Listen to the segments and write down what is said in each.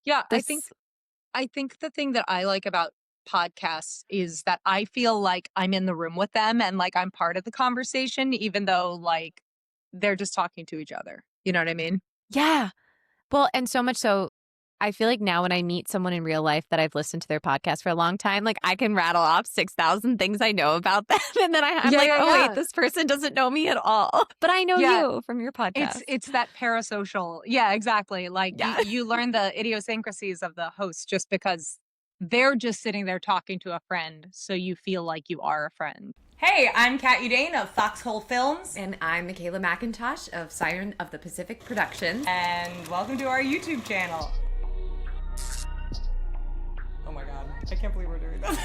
Yeah, This, I think the thing that I like about podcasts is that I feel like I'm in the room with them and like I'm part of the conversation, even though like they're just talking to each other. You know what I mean? yeah. Well, and so much so, I feel like now when I meet someone in real life that I've listened to their podcast for a long time, like I can rattle off 6,000 things I know about them. And then I'm Yeah, like, yeah, oh, wait, yeah. this person doesn't know me at all. But I know Yeah, you from your podcast. it's that parasocial. Yeah, exactly. Like Yeah. you learn the idiosyncrasies of the host just because they're just sitting there talking to a friend, so you feel like you are a friend. Hey, I'm Cat Yudain of Foxhole Films. And I'm Makayla and McIntosh of Siren of the Pacific Productions. And welcome to our YouTube channel. Oh my god, I can't believe we're doing this.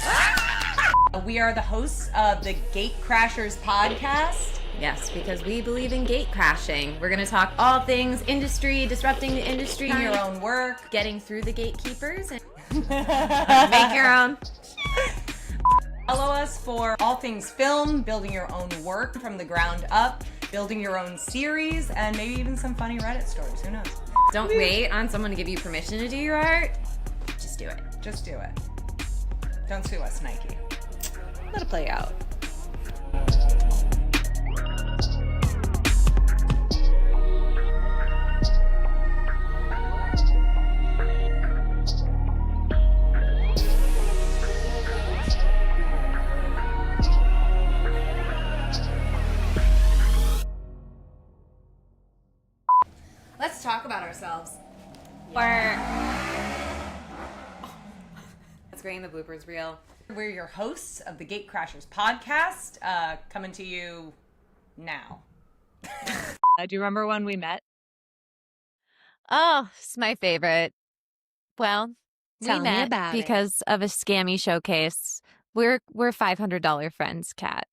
We are the hosts of the GateCrashers podcast. Yes, because we believe in gatecrashing. We're going to talk all things industry, disrupting the industry, Doing your own work. getting through the gatekeepers, and make your own. Follow us for all things film, building your own work from the ground up, building your own series, and maybe even some funny Reddit stories. Who knows? Don't wait on someone to give you permission to do your art. Just do it. Just do it. Don't sue us, Nike. Let it play out. Let's talk about ourselves. That's great in the bloopers reel. We're your hosts of the GateCrashers podcast, coming to you now. Do you remember when we met? Oh, it's my favorite. Well, Tell we me met about it. because of a scammy showcase. We're $500 friends, Kat,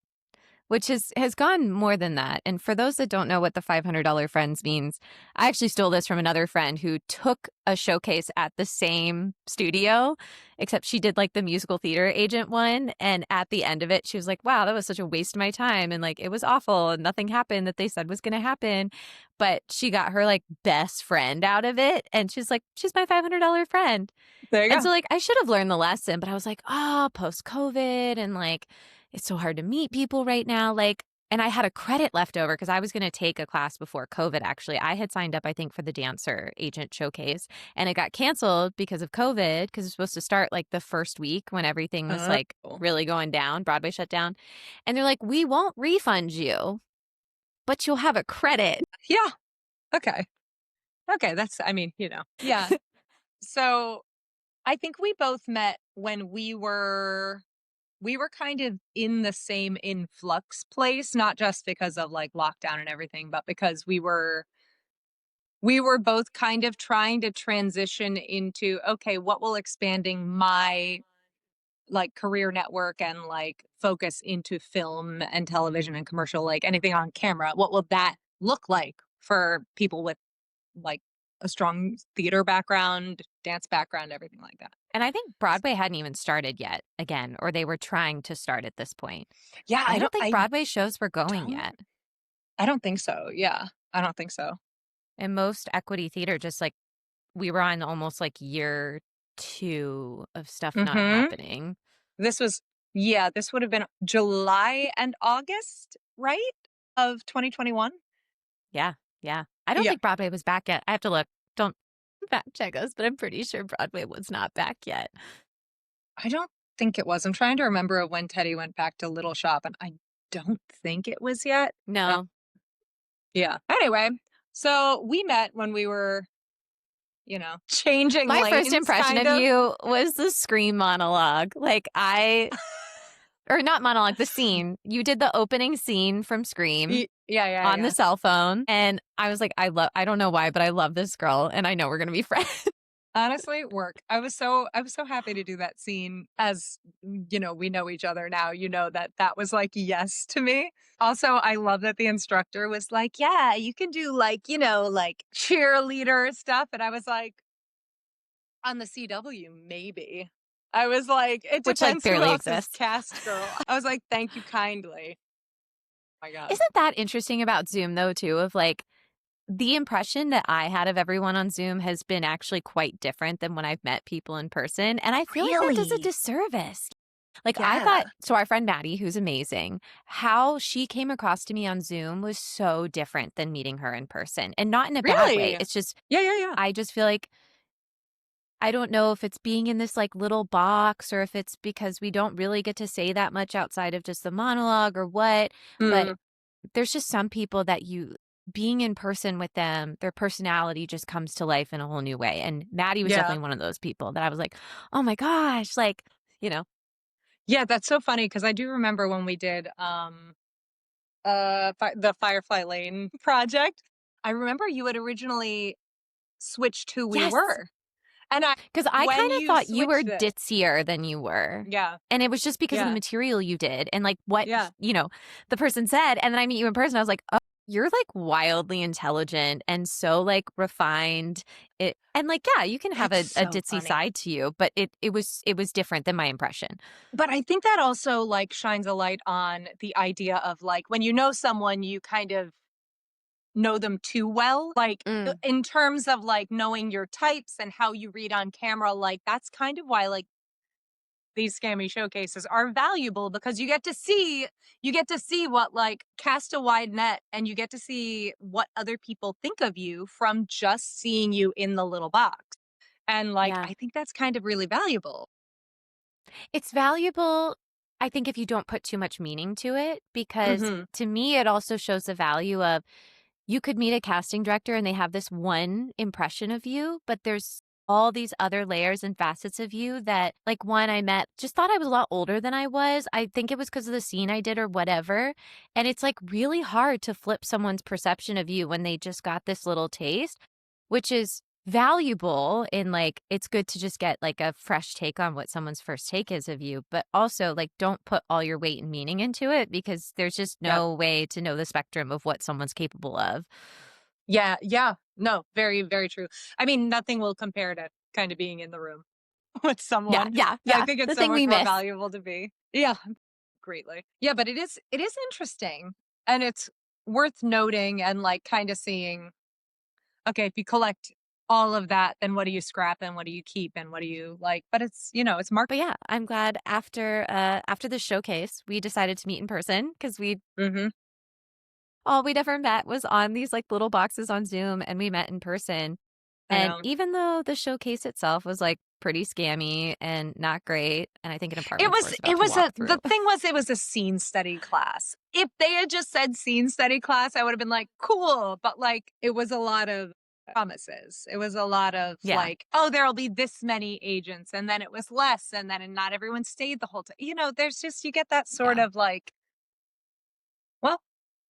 which has gone more than that. And for those that don't know what the $500 friends means, I actually stole this from another friend who took a showcase at the same studio, except she did like the musical theater agent one. And at the end of it, she was like, wow, that was such a waste of my time. And like, it was awful. And nothing happened that they said was going to happen. But she got her like best friend out of it. And she's like, she's my $500 friend. There you And go. so like, I should have learned the lesson, but I was like, oh, post-COVID and like, it's so hard to meet people right now. Like, and I had a credit left over because I was going to take a class before COVID. Actually, I had signed up, I think, for the dancer agent showcase, and it got canceled because of COVID because it's supposed to start like the first week when everything was like really going down. Broadway shut down. And they're like, we won't refund you, but you'll have a credit. Yeah. Okay. That's, I mean, Yeah. So I think we both met when we were kind of in the same influx place, not just because of like lockdown and everything, but because we were both kind of trying to transition into, okay, what will expanding my like career network and like focus into film and television and commercial, like anything on camera, what will that look like for people with like a strong theater background, dance background, everything like that. And I think Broadway hadn't even started yet again, or they were trying to start at this point. Yeah, I don't think Broadway shows were going don't- yet. I don't think so. Yeah, I don't think so. And most equity theater, just like we were on almost like year 2 of stuff not happening. This would have been July and August, right? Of 2021. Yeah. I don't think Broadway was back yet. I have to look. Don't fact check us, but I'm pretty sure Broadway was not back yet. I don't think it was. I'm trying to remember when Teddy went back to Little Shop, and I don't think it was yet. No. Yeah. Anyway, so we met when we were, changing My lanes, first impression kind of you was the Scream monologue. Like or not monologue, the scene. You did the opening scene from Scream. Yeah. On the cell phone. And I was like, I don't know why, but I love this girl and I know we're going to be friends. Honestly, work. I was so happy to do that scene. As we know each other now, that was like yes to me. Also, I love that the instructor was like, yeah, you can do like, like cheerleader stuff. And I was like, on the CW, maybe. I was like, it Which, like, depends who barely else is exists. cast, girl. I was like, thank you kindly. Oh my God. Isn't that interesting about Zoom though, too, of like the impression that I had of everyone on Zoom has been actually quite different than when I've met people in person. And I feel like that does a Really? disservice. Like I Yeah. thought, so our friend Maddie, who's amazing, how she came across to me on Zoom was so different than meeting her in person, and not in a bad way. Really? It's just, Yeah. I just feel like, I don't know if it's being in this like little box or if it's because we don't really get to say that much outside of just the monologue or what, but Mm, there's just some people that being in person with them, their personality just comes to life in a whole new way. And Maddie was yeah. definitely one of those people that I was like, oh my gosh, like, you know, Yeah, that's so funny because I do remember when we did the Firefly Lane project. I remember you had originally switched who we yes. were. And Because I when kind of you thought you were switched it. ditzier than you were. Yeah. And it was just because of the Yeah. material you did and like what, Yeah. the person said. And then I meet you in person. I was like, oh, you're like wildly intelligent and so like refined. And like, yeah, you can have a That's so ditzy funny. side to you, but it was different than my impression. But I think that also like shines a light on the idea of like when you know someone, you kind of know them too well. Like Mm, in terms of like knowing your types and how you read on camera, like that's kind of why like these scammy showcases are valuable because you get to see what like cast a wide net and you get to see what other people think of you from just seeing you in the little box. And like yeah. I think that's kind of really valuable. It's valuable, I think, if you don't put too much meaning to it, because Mhm. to me, it also shows the value of you could meet a casting director and they have this one impression of you, but there's all these other layers and facets of you that, like, one I met just thought I was a lot older than I was. I think it was because of the scene I did or whatever. And it's like really hard to flip someone's perception of you when they just got this little taste, which is valuable in like it's good to just get like a fresh take on what someone's first take is of you, but also like don't put all your weight and meaning into it because there's just Yep. no way to know the spectrum of what someone's capable of. Yeah. No, very, very true. I mean, nothing will compare to kind of being in the room with Yeah, someone. yeah, I yeah. think it's The so thing much we more miss. valuable to be. Yeah, greatly. Yeah, but it is interesting. And it's worth noting and like kind of seeing, okay, if you collect all of that, then what do you scrap and what do you keep and what do you like? But it's, it's But yeah, I'm glad after the showcase, we decided to meet in person because mm-hmm. all we'd ever met was on these like little boxes on Zoom, and we met in person. I And know. even though the showcase itself was like pretty scammy and not great, and I think an apartment floor is about to walk The through. thing was, it was a scene study class. If they had just said scene study class, I would have been like, cool. But like, it was a lot of promises. It was a lot of Yeah, like, oh, there'll be this many agents. And then it was less. And then not everyone stayed the whole time. There's just, you get that sort yeah. of like, well,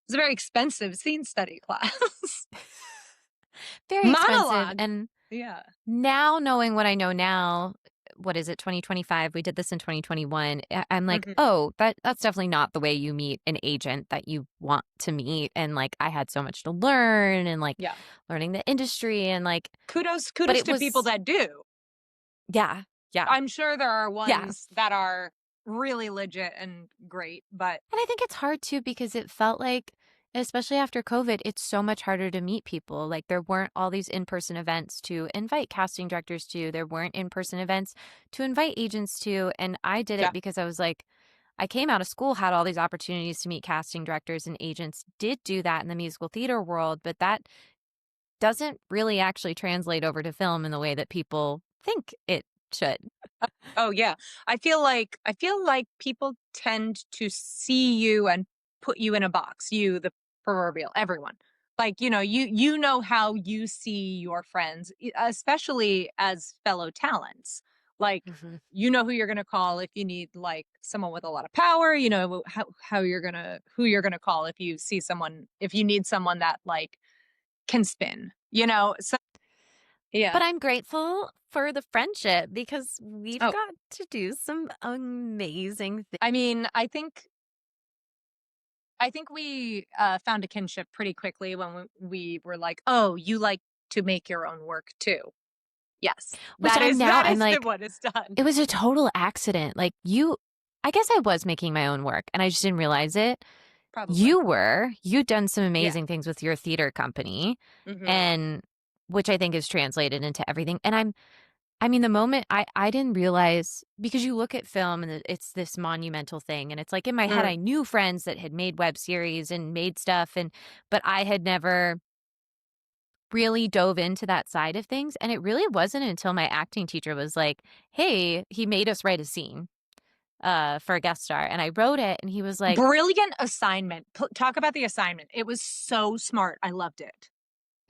it's a very expensive scene study class. Very expensive. Monologue. And Yeah. now knowing what I know now, what is it, 2025? We did this in 2021. I'm like, Mhm. oh, that's definitely not the way you meet an agent that you want to meet. And like, I had so much to learn and like Yeah. learning the industry and like, Kudos but it to people was, that do. yeah, yeah, I'm sure there are yeah. ones that are really legit and great, but And I think it's hard too because it felt like, especially after COVID, it's so much harder to meet people. Like there weren't all these in-person events to invite casting directors to. There weren't in-person events to invite agents to. And I did yeah. it because I was like, I came out of school, had all these opportunities to meet casting directors and agents, did do that in the musical theater world, but that doesn't really actually translate over to film in the way that people think it should. Oh yeah. I feel like people tend to see you and put you in a box. You, the proverbial, everyone. Like, you know how you see your friends, especially as fellow talents. Like, Hmm. you know who you're going to call if you need like someone with a lot of power, how who you're going to call if you see someone if you need someone that like can spin. So yeah. But I'm grateful for the friendship because we've Oh, got to do some amazing things. I mean, I think we found a kinship pretty quickly when we were like, "Oh, you like to make your own work too." Yes, Which I'm now, that I'm is like, what is done. it was a total accident. Like I guess I was making my own work and I just didn't realize it. Probably. You'd done some amazing things with your theater company, and which I think is translated into everything. And I mean, the moment I didn't realize, because you look at film and it's this monumental thing, and it's like in my head, I knew friends that had made web series and made stuff, but I had never really dove into that side of things. And it really wasn't until my acting teacher was like, hey, he made us write a scene for a guest star, and I wrote it, and he was like, brilliant assignment. Talk about the assignment. It was so smart. I loved it.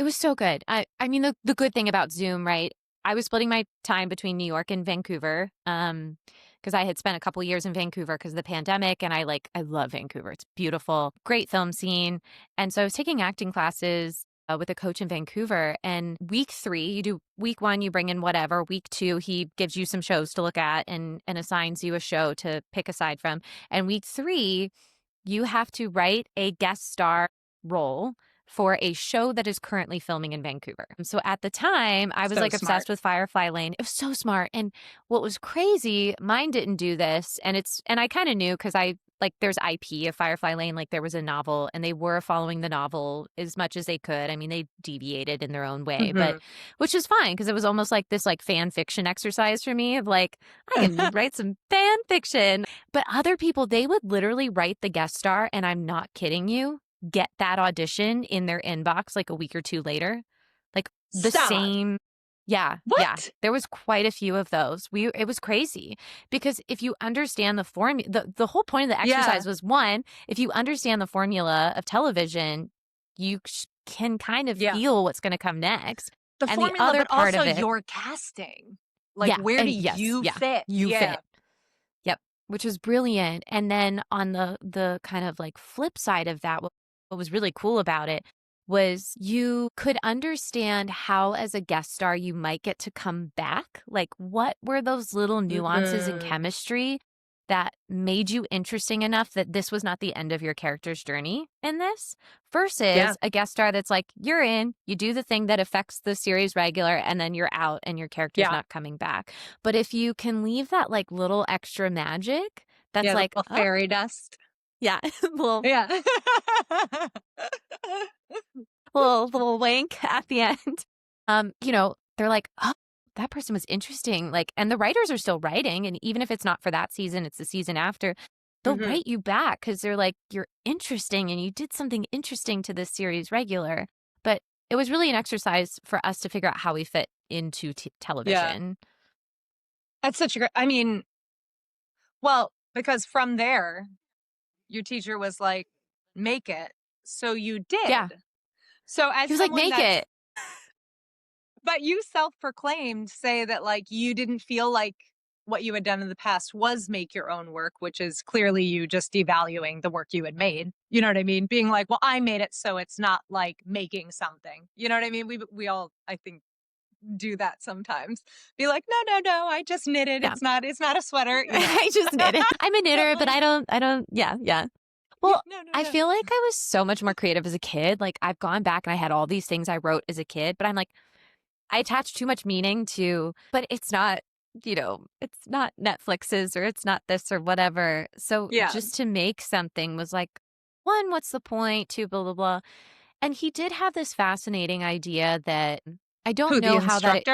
it was so good. I mean, the good thing about Zoom, right? I was splitting my time between New York and Vancouver, because I had spent a couple years in Vancouver because of the pandemic, and I love Vancouver. It's beautiful, great film scene. And so I was taking acting classes with a coach in Vancouver. And week 3, you do week 1, you bring in whatever. Week 2, he gives you some shows to look at and assigns you a show to pick a side from. And week 3, you have to write a guest star role for a show that is currently filming in Vancouver. So at the time, I was So obsessed smart. with Firefly Lane. It was so smart. And what was crazy, mine didn't do this. And I kind of knew, because there's IP of Firefly Lane, there was a novel, and they were following the novel as much as they could. I mean, they deviated in their own way, but which is fine, because it was almost like this fan fiction exercise for me of I can write some fan fiction. But other people, they would literally write the guest star, and I'm not kidding you, get that audition in their inbox a week or 2 later. The Stop. same. Yeah. What? Yeah. There was quite a few of those. It was crazy, because if you understand the formula, the whole point of the exercise was, one, if you understand the formula of television, you can kind of feel what's going to come next. The and formula, the other but part also of it, your casting. you Where do you fit? You fit. Yep. Which was brilliant. And then on the kind of flip side of that, what was really cool about it was you could understand how, as a guest star, you might get to come back. What were those little nuances in chemistry that made you interesting enough that this was not the end of your character's journey in this, versus a guest star that's you're in, you do the thing that affects the series regular, and then you're out and your character's not coming back. But if you can leave that little extra magic, that's little fairy dust. Yeah. little wink at the end. They're like, oh, that person was interesting. And the writers are still writing. And even if it's not for that season, it's the season after, they'll write you back, because they're you're interesting and you did something interesting to this series regular. But it was really an exercise for us to figure out how we fit into television. That's such a great, because from there, your teacher was like, make it. So you did. Yeah. So as he was make it. But you self-proclaimed say that you didn't feel like what you had done in the past was make your own work, which is clearly you just devaluing the work you had made. You know what I mean? Being well, I made it, so it's not making something. You know what I mean? We all, I think, do that sometimes. Be like, no, I just knitted. Yeah. It's not a sweater. You know? I just knitted. I'm a knitter, but I don't. Yeah. Well, I feel like I was so much more creative as a kid. I've gone back and I had all these things I wrote as a kid, but I'm I attached too much meaning to, but it's not, it's not Netflix's, or it's not this or whatever. So just to make something was 1, what's the point? 2, blah, blah, blah. And he did have this fascinating idea that I don't know how that.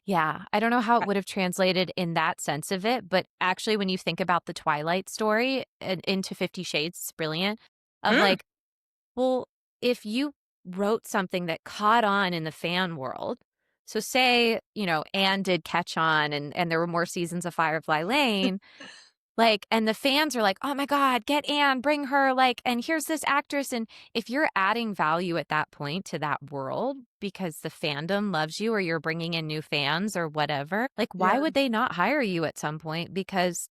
Yeah, I don't know how it would have translated in that sense of it, but actually, when you think about the Twilight story and into 50 Shades, it's brilliant. Of well, if you wrote something that caught on in the fan world, so say, Anne did catch on, and there were more seasons of Firefly Lane, and the fans are oh my God, get Anne, bring her, and here's this actress. And if you're adding value at that point to that world because the fandom loves you, or you're bringing in new fans or whatever, why would they not hire you at some point? Because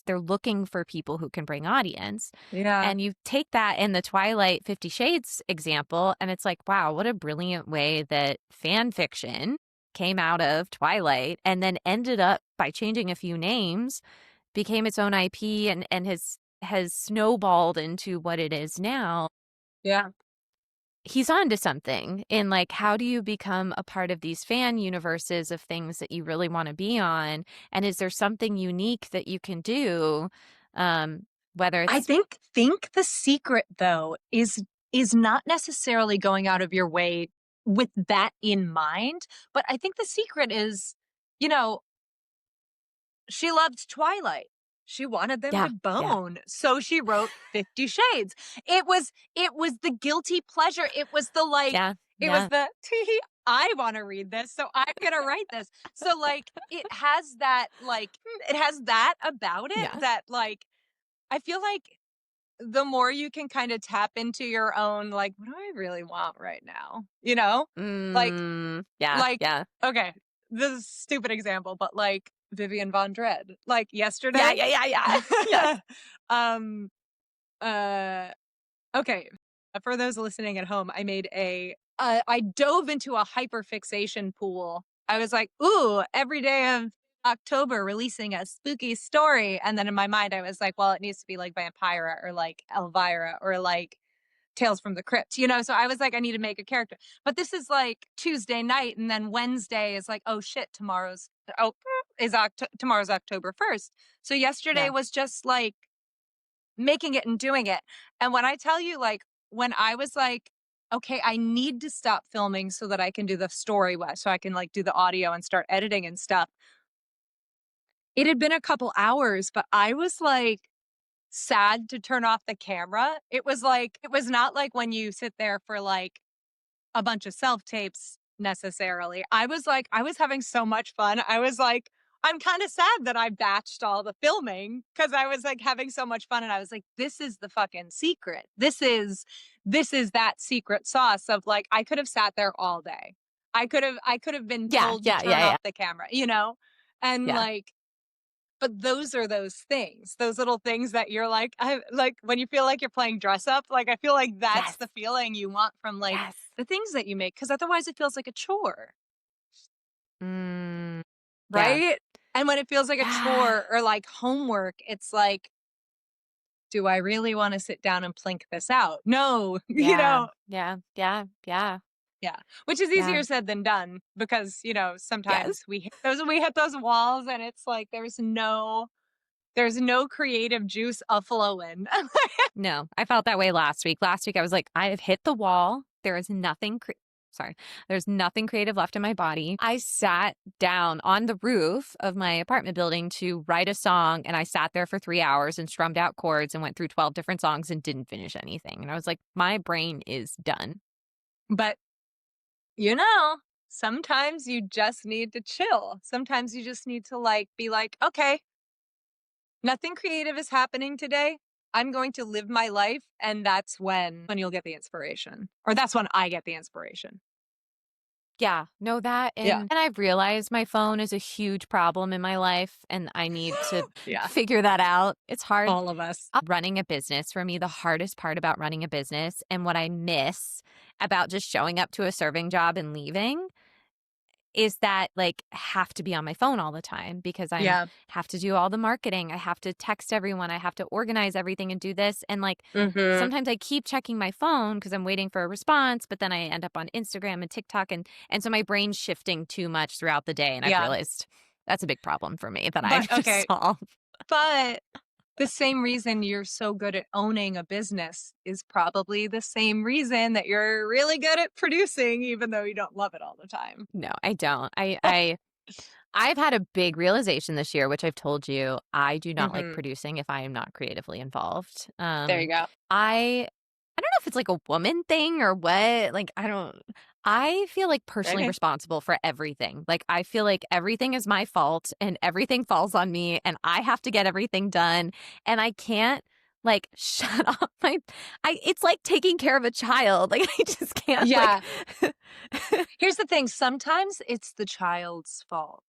they're looking for people who can bring audience. Yeah. And you take that in the Twilight 50 Shades example, and it's wow, what a brilliant way that fan fiction came out of Twilight and then ended up, by changing a few names, became its own IP and has snowballed into what it is now. Yeah. He's on to something in how do you become a part of these fan universes of things that you really want to be on? And is there something unique that you can do Whether I it's think the secret though is not necessarily going out of your way with that in mind, but I think the secret is, you know, she loved Twilight. She wanted them yeah, to yeah, bone, so she wrote 50 Shades. It was the guilty pleasure. It was the like yeah, it was yeah, the tee I want to read this, so I'm going to write this. So like it has that about it yeah. that like I feel like the more you can kind of tap into your own like what do I really want right now? You know? Like Yeah, yeah. okay, this is a stupid example, but like Vivian Von Dread. Like Yeah, yesterday. yeah, yeah, yeah. Yes. um uh okay. For those listening at home, I made I dove into a hyperfixation pool. I was like, ooh, every day of October releasing a spooky story. And then in my mind, I was like, well, it needs to be like Vampira or like Elvira or like Tales from the Crypt, you know? So I was like, I need to make a character. But this is like Tuesday night. And then Wednesday is like, oh shit, tomorrow's October 1st. So yesterday Yeah. was just like making it and doing it. And when I tell you, like, when I was like, okay, I need to stop filming so that I can do the story so I can like do the audio and start editing and stuff. It had been a couple hours, but I was like sad to turn off the camera. It was like, it was not like when you sit there for like a bunch of self tapes necessarily. I was like, I was having so much fun. I was like, I'm kind of sad that I batched all the filming because I was like having so much fun. And I was like, this is the fucking secret. This is that secret sauce of like, I could have sat there all day. I could have been Yeah, told to yeah, turn yeah, yeah. off the camera, you know? And Yeah. like, but those are those things, those little things that you're like, I like when you feel like you're playing dress up, like I feel like that's Yes. the feeling you want from like Yes. the things that you make, because otherwise it feels like a chore, Mm, yeah. right? And when it feels like a Yeah. chore or like homework, it's like, do I really want to sit down and plink this out? No, you Yeah. know, Yeah. Yeah. Yeah. yeah, which is Yeah. easier said than done because, you know, Yes. sometimes we hit those walls and it's like there's no creative juice a flowing. No, I felt that way last week. Last week I was like, I have hit the wall. There is nothing sorry. There's nothing creative left in my body. I sat down on the roof of my apartment building to write a song and I sat there for 3 hours and strummed out chords and went through 12 different songs and didn't finish anything. And I was like, my brain is done. But you know, sometimes you just need to chill. Sometimes you just need to like be like, okay, nothing creative is happening today. I'm going to live my life. And that's when you'll get the inspiration. Or that's when I get the inspiration. Yeah, know that. Yeah. And I've realized my phone is a huge problem in my life and I need to Yeah. figure that out. It's hard. All of us. Running a business, for me, the hardest part about running a business and what I miss about just showing up to a serving job and leaving is that like have to be on my phone all the time because Yeah. have to do all the marketing. I have to text everyone. I have to organize everything and do this. And like Mm-hmm. sometimes I keep checking my phone because I'm waiting for a response, but then I end up on Instagram and TikTok and so my brain's shifting too much throughout the day. And I've Yeah. realized that's a big problem for me that I But have to okay. solve. But the same reason you're so good at owning a business is probably the same reason that you're really good at producing, even though you don't love it all the time. No, I don't. I've had a big realization this year, which I've told you, I do not like Mm-hmm. producing if I am not creatively involved. There you go. I don't know if it's like a woman thing or what. Like I feel like personally Okay. responsible for everything. Like I feel like everything is my fault and everything falls on me and I have to get everything done and I can't like shut off it's like taking care of a child. Like I just can't Yeah. like Here's the thing. Sometimes it's the child's fault.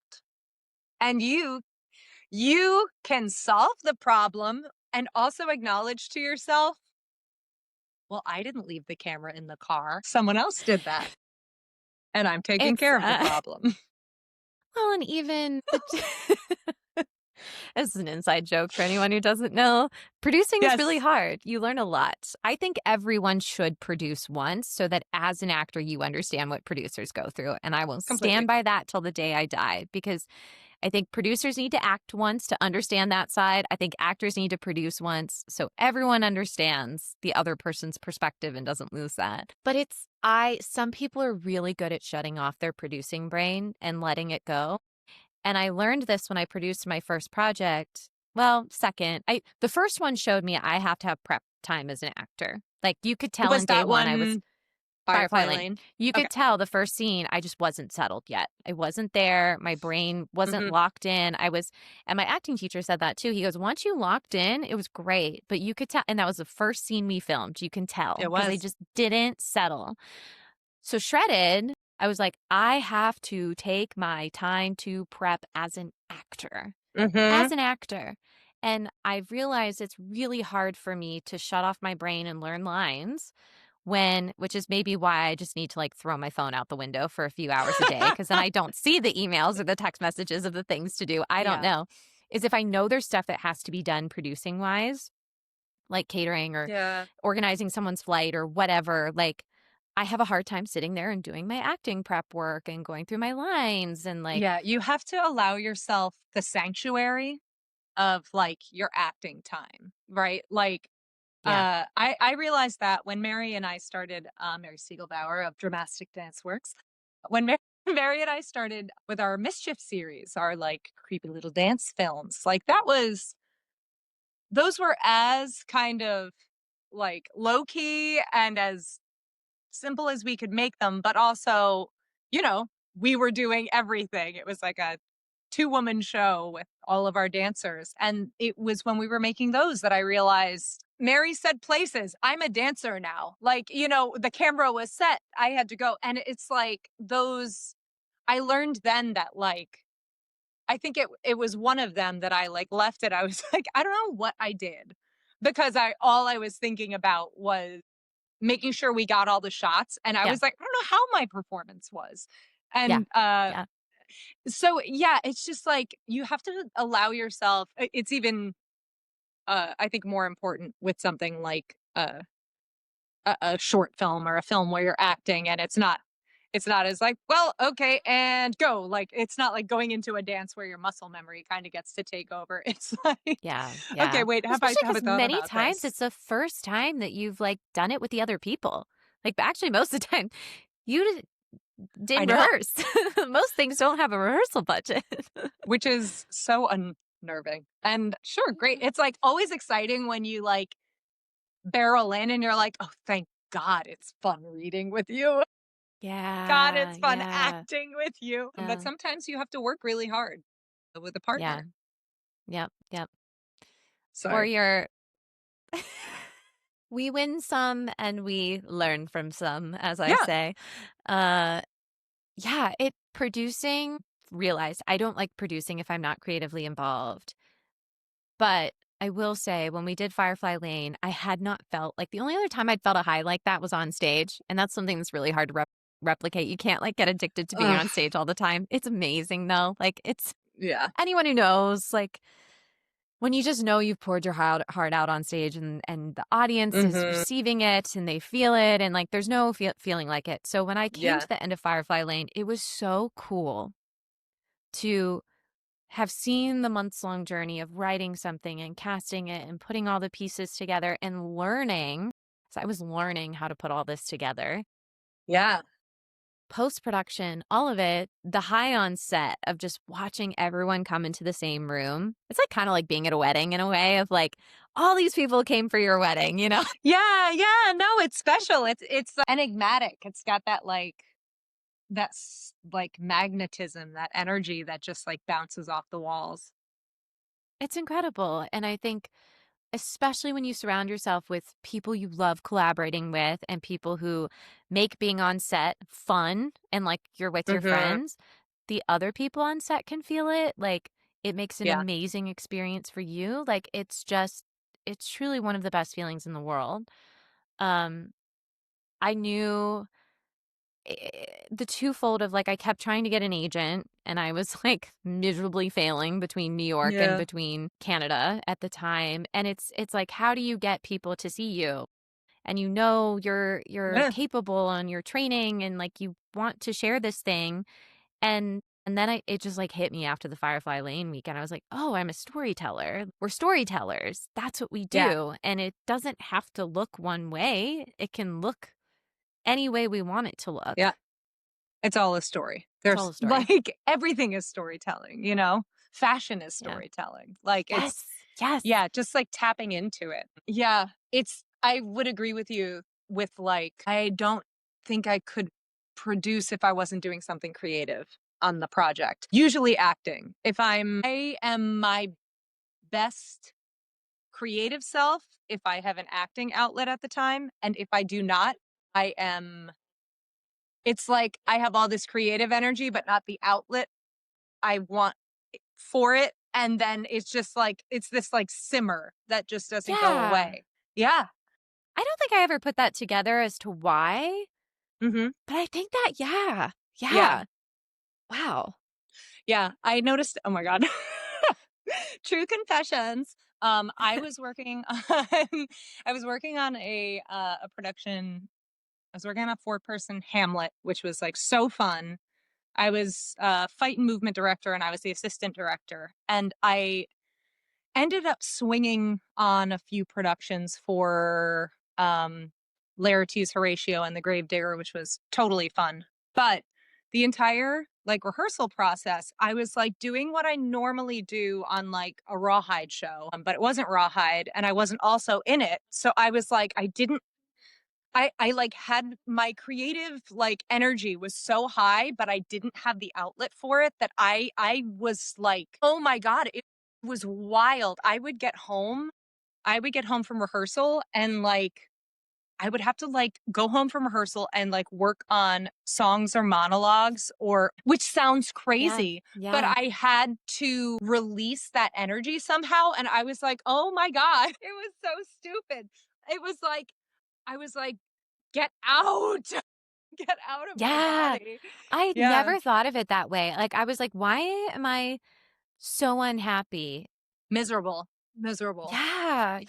And you can solve the problem and also acknowledge to yourself, well, I didn't leave the camera in the car. Someone else did that. And I'm taking it's care of the problem. well, and even this is an inside joke for anyone who doesn't know. Producing is really Yes. hard. You learn a lot. I think everyone should produce once so that as an actor, you understand what producers go through. And I will Completely. stand by that till the day I die because I think producers need to act once to understand that side. I think actors need to produce once so everyone understands the other person's perspective and doesn't lose that. But some people are really good at shutting off their producing brain and letting it go. And I learned this when I produced my first project. Well, second. The first one showed me I have to have prep time as an actor. Like you could tell Was in day that one I was one Firefly Lane? You Okay. could tell the first scene, I just wasn't settled yet. I wasn't there. My brain wasn't locked in. And my acting teacher said that too. He goes, once you locked in, it was great, but you could tell. And that was the first scene we filmed. You can tell It because I was. just didn't settle. So Shredded, I was like, I have to take my time to prep as an actor. As an actor. And I've realized it's really hard for me to shut off my brain and learn lines which is maybe why I just need to like throw my phone out the window for a few hours a day because then I don't see the emails or the text messages of the things to do. I don't know. Is if I know there's stuff that has to be done producing wise, like catering or organizing someone's flight or whatever, like I have a hard time sitting there and doing my acting prep work and going through my lines and like. Yeah, you have to allow yourself the sanctuary of like your acting time, right? Like I realized that when Mary and I started, Mary Siegelbauer of Dramatic Dance Works, when Mary and I started with our Mischief series, our like creepy little dance films, like those were as kind of like low key and as simple as we could make them, but also, we were doing everything. It was like a 2-woman show with all of our dancers. And it was when we were making those that I realized Mary said places. I'm a dancer now. Like, the camera was set. I had to go. And it's like I learned then that like, I think it was one of them that I like left it. I was like, I don't know what I did because all I was thinking about was making sure we got all the shots. And I was like, I don't know how my performance was. And, so yeah, it's just like you have to allow yourself. It's even, I think, more important with something like a short film or a film where you're acting, and it's not as like, well, okay, and go. Like it's not like going into a dance where your muscle memory kind of gets to take over. It's like, okay, wait, Especially have I because thought many about times this? it's the first time that you've like done it with the other people. Like actually, most of the time you I didn't know. rehearse. Most things don't have a rehearsal budget. Which is so unnerving. And sure, great. It's like always exciting when you like barrel in and you're like, oh, thank God it's fun reading with you. God, it's fun acting with you. But sometimes you have to work really hard with a partner. Yep. Or Sorry. you're we win some and we learn from some, as I say. Producing, realized I don't like producing if I'm not creatively involved. But I will say, when we did Firefly Lane, I had not felt like the only other time I'd felt a high like that was on stage. And that's something that's really hard to replicate. You can't like get addicted to being on stage all the time. It's amazing though. Like it's anyone who knows, like when you just know you've poured your heart out on stage and the audience is receiving it and they feel it and like there's no feeling like it. So when I came to the end of Firefly Lane, it was so cool to have seen the months-long journey of writing something and casting it and putting all the pieces together and learning. So I was learning how to put all this together. Yeah. Post-production, all of it, the high on set of just watching everyone come into the same room. It's like kind of like being at a wedding in a way of like, all these people came for your wedding, you know? Yeah. No, it's special. It's enigmatic. It's got that that's like magnetism, that energy that just like bounces off the walls. It's incredible. And I think especially when you surround yourself with people you love collaborating with and people who make being on set fun and like you're with your friends, the other people on set can feel it. Like it makes an amazing experience for you. Like it's truly one of the best feelings in the world. I knew the twofold of like I kept trying to get an agent and I was like miserably failing between New York and between Canada at the time. And it's like, how do you get people to see you? And you're capable on your training and like you want to share this thing. And And then it just like hit me after the Firefly Lane weekend. I was like, oh, I'm a storyteller. We're storytellers. That's what we do. Yeah. And it doesn't have to look one way. It can look any way we want it to look. Yeah. It's all a story. It's There's all a story. like everything is storytelling, you know? Fashion is Yeah. storytelling. Like it's Yes. yeah, just like tapping into it. Yeah. I would agree with you with like I don't think I could produce if I wasn't doing something creative on the project. Usually acting. I am my best creative self if I have an acting outlet at the time. And if I do not, it's like I have all this creative energy, but not the outlet I want for it. And then it's just like, it's this like simmer that just doesn't go away. Yeah. I don't think I ever put that together as to why, Mm-hmm. but I think that, yeah. Wow. Yeah. I noticed, oh my God. True confessions. I was working on, I was working on a production. I was working on a 4-person Hamlet, which was like so fun. I was fight and movement director and I was the assistant director. And I ended up swinging on a few productions for Laertes, Horatio, and The Gravedigger, which was totally fun. But the entire like rehearsal process, I was like doing what I normally do on like a rawhide show, but it wasn't rawhide and I wasn't also in it. So I was like, I like had my creative like energy was so high, but I didn't have the outlet for it that I was like, oh my God, it was wild. I would get home from rehearsal and like I would have to like go home from rehearsal and like work on songs or monologues which sounds crazy, but I had to release that energy somehow. And I was like, oh my God, it was so stupid. It was like, I was like, get out, get out of my body. I never thought of it that way. Like, I was like, why am I so unhappy? Miserable. Yeah.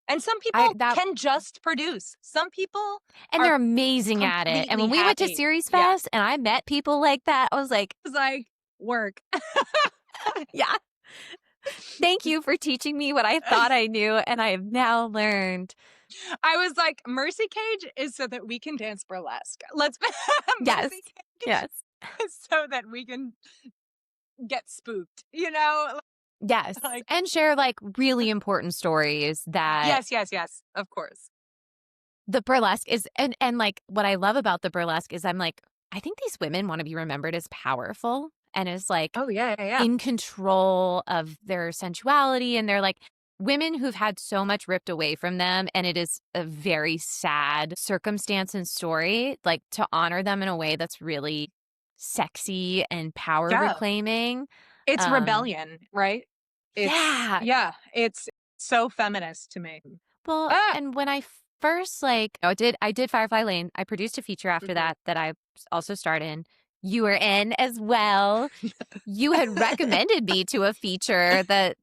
And some people can just produce. Some people they're amazing at it. And when we went to Series Fest and I met people like that, I was like, work. Yeah. Thank you for teaching me what I thought I knew, and I have now learned. I was like, Mercy Cage is so that we can dance burlesque. Let's yes, so that we can get spooked, you know? Yes, and share like really important stories that. Yes, of course. The burlesque is, and like what I love about the burlesque is I'm like, I think these women want to be remembered as powerful and as like, oh yeah, in control of their sensuality. And they're like women who've had so much ripped away from them. And it is a very sad circumstance and story, like to honor them in a way that's really sexy and power reclaiming. It's rebellion, right? It's so feminist to me. Well, and when I first I did Firefly Lane. I produced a feature after that I also starred in. You were in as well. You had recommended me to a feature that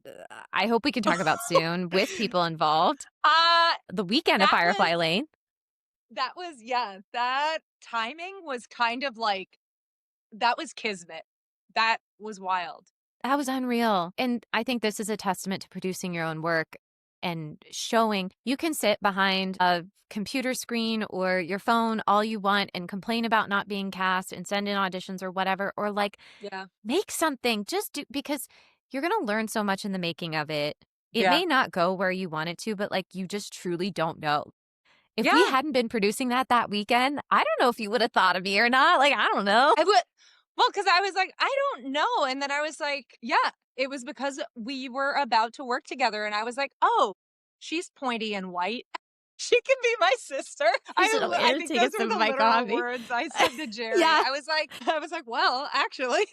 I hope we can talk about soon with people involved. The weekend of Firefly Lane. That was, that timing was kind of like, that was kismet. That was wild. That was unreal. And I think this is a testament to producing your own work and showing you can sit behind a computer screen or your phone all you want and complain about not being cast and send in auditions or whatever, or like make something, just do, because you're going to learn so much in the making of it. It may not go where you want it to, but like you just truly don't know. If we hadn't been producing that weekend, I don't know if you would have thought of me or not. Like, I don't know. I would. Well, because I was like, I don't know. And then I was like, it was because we were about to work together. And I was like, oh, she's pointy and white. She can be my sister. I think those were the literal words I said to Jerry. I was like, well, actually.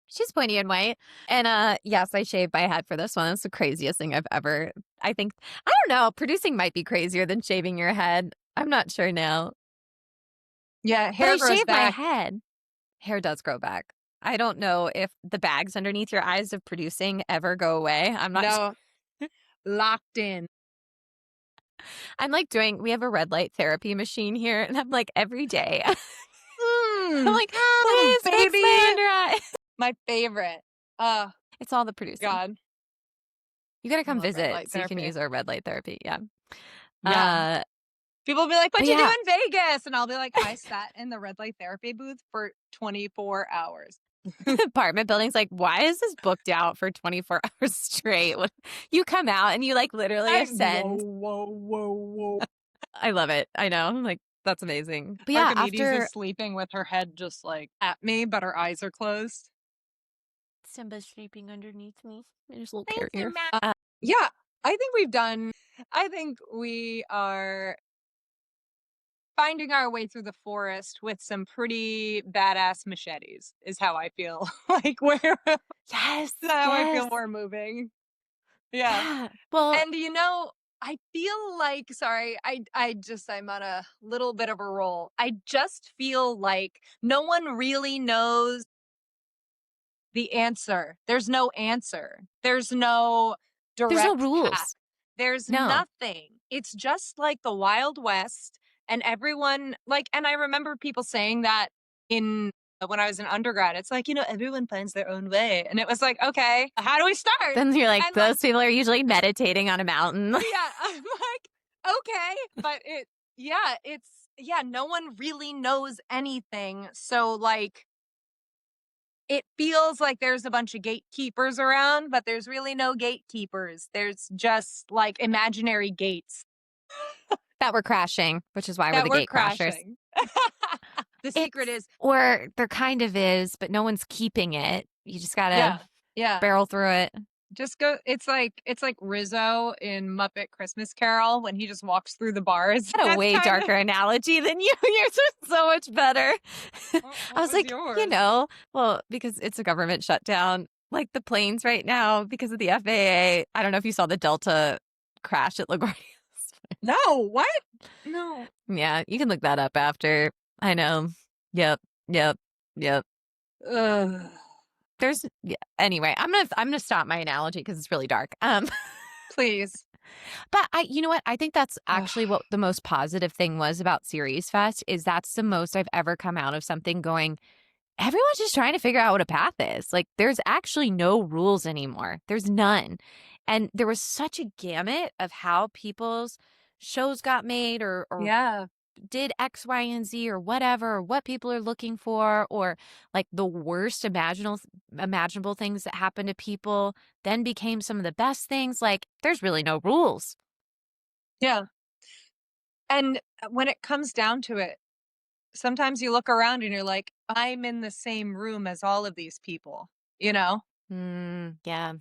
She's pointy and white. And yes, I shaved my head for this one. It's the craziest thing I've ever, I think. I don't know. Producing might be crazier than shaving your head. I'm not sure now. Yeah, hair grows back. My head. Hair does grow back. I don't know if the bags underneath your eyes of producing ever go away. I'm not sure. Locked in. I'm like we have a red light therapy machine here, and I'm like every day. I'm like, please fix baby. my under eye. My favorite. It's all the producing. God. You got to I come love red visit light so you can therapy. use our red light therapy. Yeah. Yeah. People will be like, what'd but you do yeah. in Vegas? And I'll be like, I sat in the red light therapy booth for 24 hours. Apartment buildings, like, why is this booked out for 24 hours straight? You come out and you like literally ascend. Whoa. I love it. I know. I'm like, that's amazing. But yeah, Archimedes after is sleeping with her head just like at me, but her eyes are closed. Simba's sleeping underneath me in his little Thank carrier. you, Matt. Yeah, I think we are finding our way through the forest with some pretty badass machetes is how I feel. Like Yes. I feel we're moving. Yeah. Well, And I feel like, sorry, I'm on a little bit of a roll. I just feel like no one really knows the answer. There's no answer. There's no there's no direct path. rules. There's No. nothing. It's just like the Wild West, and everyone and I remember people saying that in when I was an undergrad. It's like, everyone finds their own way. And it was like, okay, how do we start? Then you're like, And, those people are usually meditating on a mountain. Yeah, I'm like, okay, but no one really knows anything. So it feels like there's a bunch of gatekeepers around, but there's really no gatekeepers. There's just like imaginary gates that we're crashing, which is why we're that the we're gate crashers. crashing. The secret is, or there kind of is, but no one's keeping it. You just gotta barrel through it. Just go. It's like Rizzo in Muppet Christmas Carol when he just walks through the bars. That's a way darker analogy than you. Yours was so much better. I was like, yours? well, because it's a government shutdown, like the planes right now because of the FAA. I don't know if you saw the Delta crash at LaGuardia. No, what? No. Yeah, you can look that up after. I know. Yep. Ugh. Anyway, I'm gonna stop my analogy because it's really dark. Please. But you know what? I think that's actually what the most positive thing was about Series Fest is that's the most I've ever come out of something going, everyone's just trying to figure out what a path is. Like there's actually no rules anymore. There's none. And there was such a gamut of how people's shows got made or did X, Y, and Z or whatever, or what people are looking for, or like the worst imaginable things that happened to people then became some of the best things. Like there's really no rules. Yeah. And when it comes down to it, sometimes you look around and you're like, I'm in the same room as all of these people, Yeah.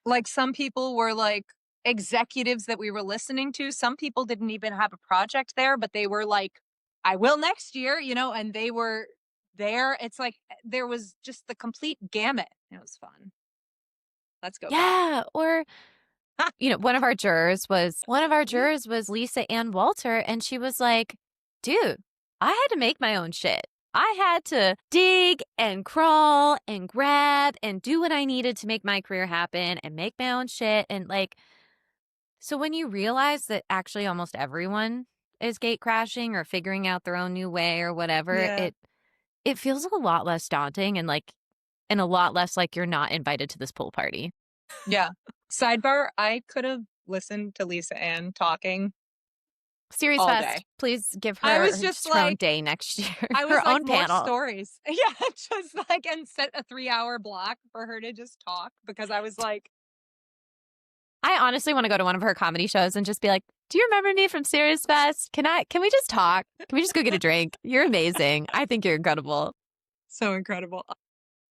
Like some people were like executives that we were listening to. Some people didn't even have a project there, but they were like, I will next year, and they were there. It's like there was just the complete gamut. It was fun. Let's go. Yeah. Or, one of our jurors was Lisa Ann Walter. And she was like, dude, I had to make my own shit. I had to dig and crawl and grab and do what I needed to make my career happen and make my own shit. And so when you realize that actually almost everyone is gate crashing or figuring out their own new way or whatever, it feels a lot less daunting and a lot less like you're not invited to this pool party. Yeah. Sidebar, I could have listened to Lisa Ann talking. Series all Fest, day. please give her I was just her own day next year. I was her like, own more panel. stories. Yeah, just and set a 3-hour block for her to just talk because I was like, I honestly want to go to one of her comedy shows and just be like, do you remember me from Series Fest? Can we just talk? Can we just go get a drink? You're amazing. I think you're incredible. So incredible.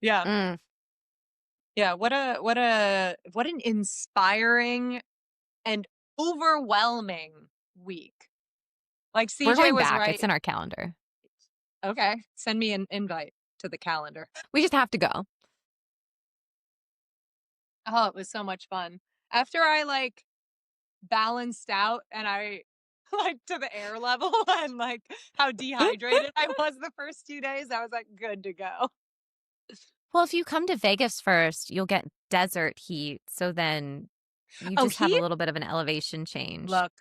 Yeah. Yeah, what an inspiring and overwhelming week. Like CJ We're going was back. right. It's in our calendar. Okay. Send me an invite to the calendar. We just have to go. Oh, it was so much fun. After I balanced out and I to the air level and how dehydrated I was the first 2 days, I was like good to go. Well, if you come to Vegas first, you'll get desert heat. So then you just have a little bit of an elevation change. Look,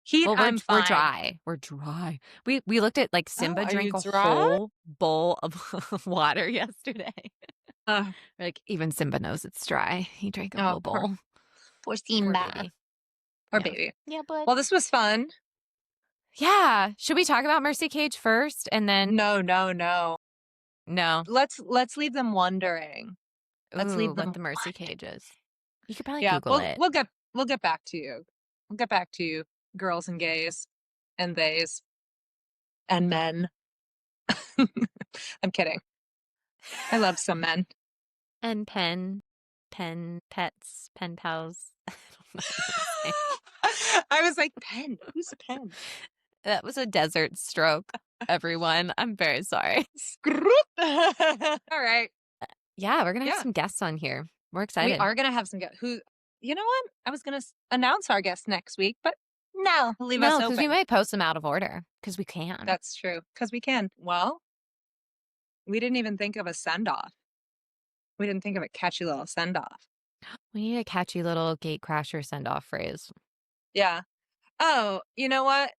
Heat, Well, I'm we're fine. dry. We're dry. We looked at like Simba are drank you a dry? whole bowl of water yesterday. Uh, Like even Simba knows it's dry. He drank a whole poor, bowl. poor Poor Simba. baby. Poor Yeah. baby. Yeah, but Well, this was fun. yeah. Should we talk about Mercy Cage first and then No. no? Let's leave them wondering. Let's Ooh, leave what them. the Mercy Cage is. You could probably Yeah, Google it. we'll get back to you. We'll get back to you, girls and gays, and theys, and men. I'm kidding. I love some men. And pen pets, pen pals. I don't know what I'm saying. I was like, Pen. Who's Pen? That was a desert stroke, everyone. I'm very sorry. All right. Yeah, we're gonna have Yeah. some guests on here. We're We excited. are gonna have some guests. Who? You know what? I was gonna announce our guest next week, but no, leave us No, open. because we might post them out of order because we can. That's true. Because we can. Well, we didn't even think of a send off. We didn't think of a catchy little send off. We need a catchy little gatecrasher send off phrase. Yeah. Oh, you know what?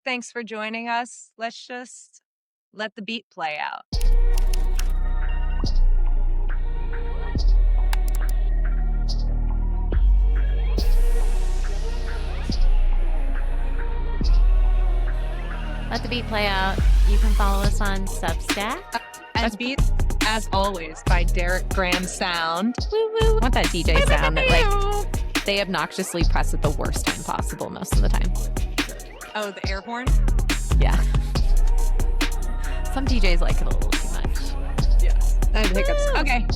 Thanks for joining us. Let's just let the beat play out. Let the beat play out. You can follow us on Substack. And beat, as always, by Derek Graham Sound. Woo woo. I want that DJ sound that like they obnoxiously press at the worst time possible most of the time. Oh, the air horn? Yeah. Some DJs like it a little too much. Yeah. I have hiccups. Okay.